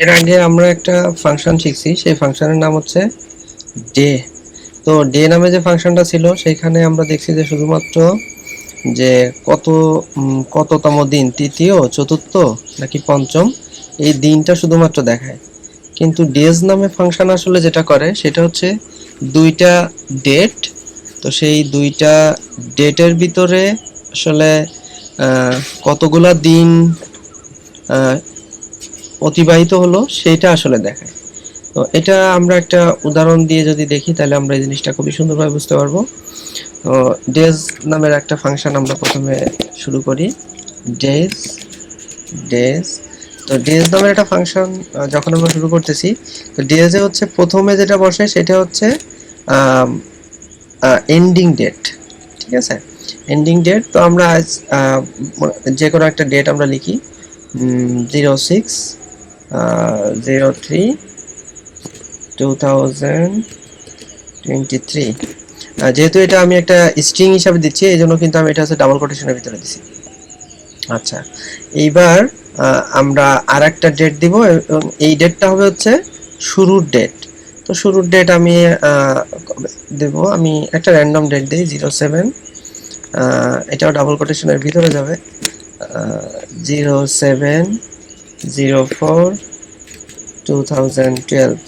এর আগে আমরা একটা ফাংশন শিখছি, সেই ফাংশনের নাম হচ্ছে ডে। তো ডে নামে যে ফাংশনটা ছিল সেইখানে আমরা দেখছি যে শুধুমাত্র যে কততম দিন, তৃতীয়, চতুর্থ নাকি পঞ্চম, এই দিনটা শুধুমাত্র দেখায়। কিন্তু ডেজ নামে ফাংশন আসলে যেটা করে সেটা হচ্ছে দুইটা ডেট। তো সেই দুইটা ডেটের ভিতরে আসলে কতগুলা দিন অতিবাহিত হলো সেইটা আসলে দেখায়। তো এটা আমরা একটা উদাহরণ দিয়ে যদি দেখি তাহলে আমরা এই জিনিসটা খুবই সুন্দরভাবে বুঝতে পারবো। তো ডেজ নামের একটা ফাংশন আমরা প্রথমে শুরু করি। ডেজ ডেজ তো ডেজ নামের একটা ফাংশন যখন আমরা শুরু করতেছি, তো ডেজে হচ্ছে প্রথমে যেটা বসে সেটা হচ্ছে এন্ডিং ডেট। ঠিক আছে, এন্ডিং ডেট। তো আমরা আজ যে কোনো একটা ডেট আমরা লিখি, 06/03/2023। যেহেতু এটা আমি একটা স্ট্রিং হিসাবে দিচ্ছি এই জন্য কিন্তু আমি এটা হচ্ছে ডাবল কোটেশনের ভিতরে দিচ্ছি। আচ্ছা, এইবার আমরা আর একটা ডেট দিব এবং এই ডেটটা হবে হচ্ছে শুরুর ডেট। তো শুরুর ডেট আমি দেব, আমি একটা র্যান্ডম ডেট দিই 07, এটাও ডাবল কোটেশনের ভিতরে যাবে, 07/04/2012।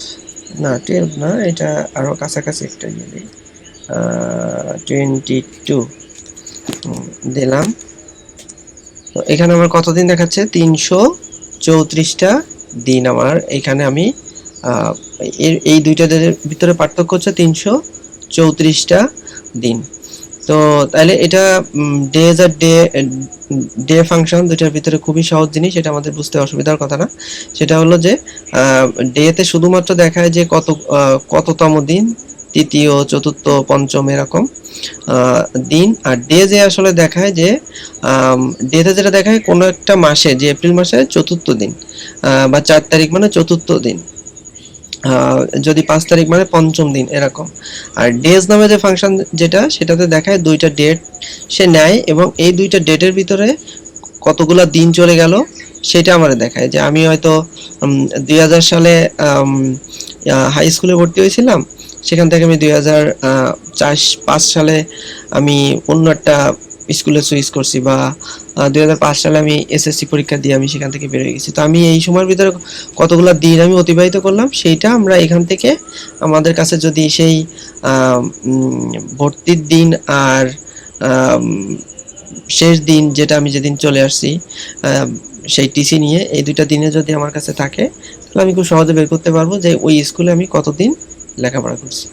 না 12 না, এটা আরো কাছাকাছি একটা দিয়ে দিই, 22 দিলাম। তো এখানে আমার কতদিন দেখাচ্ছে, 334টা দিন আমার এখানে আমি এই দুইটা দিনের ভিতরে পার্থক্য হচ্ছে 334টা দিন। তো তাহলে এটা ডেজ আর ডে ডে ফাংশন দুইটার ভিতরে খুবই সহজ জিনিস, এটা আমাদের বুঝতে অসুবিধার কথা না। সেটা হলো যে ডেতে শুধুমাত্র দেখায় যে কততম দিন, তৃতীয়, চতুর্থ, পঞ্চম এরকম দিন। আর ডেজে আসলে দেখায় যে ডেতে যেটা দেখায় কোনো একটা মাসে, যে এপ্রিল মাসে চতুর্থ দিন, বা 4 তারিখ মানে চতুর্থ দিন, যদি 5 তারিখ মানে পঞ্চম দিন এরকম। আর ডেজ নামে যে ফাংশন যেটা, সেটাতে দেখায় দুইটা ডেট সে নেয় এবং এই দুইটা ডেটের ভিতরে কতগুলা দিন চলে গেল সেটা আমাদের দেখায়। যে আমি হয়তো 2000 সালে হাই স্কুলে ভর্তি হয়েছিলাম, সেখান থেকে আমি 2005 সালে আমি অন্য একটা স্কুলে সুইচ করছি, বা 2005 সালে আমি এসএসসি পরীক্ষা দিয়ে আমি সেখান থেকে বের হয়ে গেছি। তো আমি এই সময়ের ভিতরে কতগুলো দিন আমি অতিবাহিত করলাম সেইটা আমরা এখান থেকে আমাদের কাছে যদি সেই ভর্তির দিন আর শেষ দিন যেটা আমি যেদিন চলে আসছি সেই টিসি নিয়ে, এই দুইটা দিনে যদি আমার কাছে থাকে তাহলে আমি খুব সহজে বের করতে পারবো যে ওই স্কুলে আমি কতদিন লেখাপড়া করছি।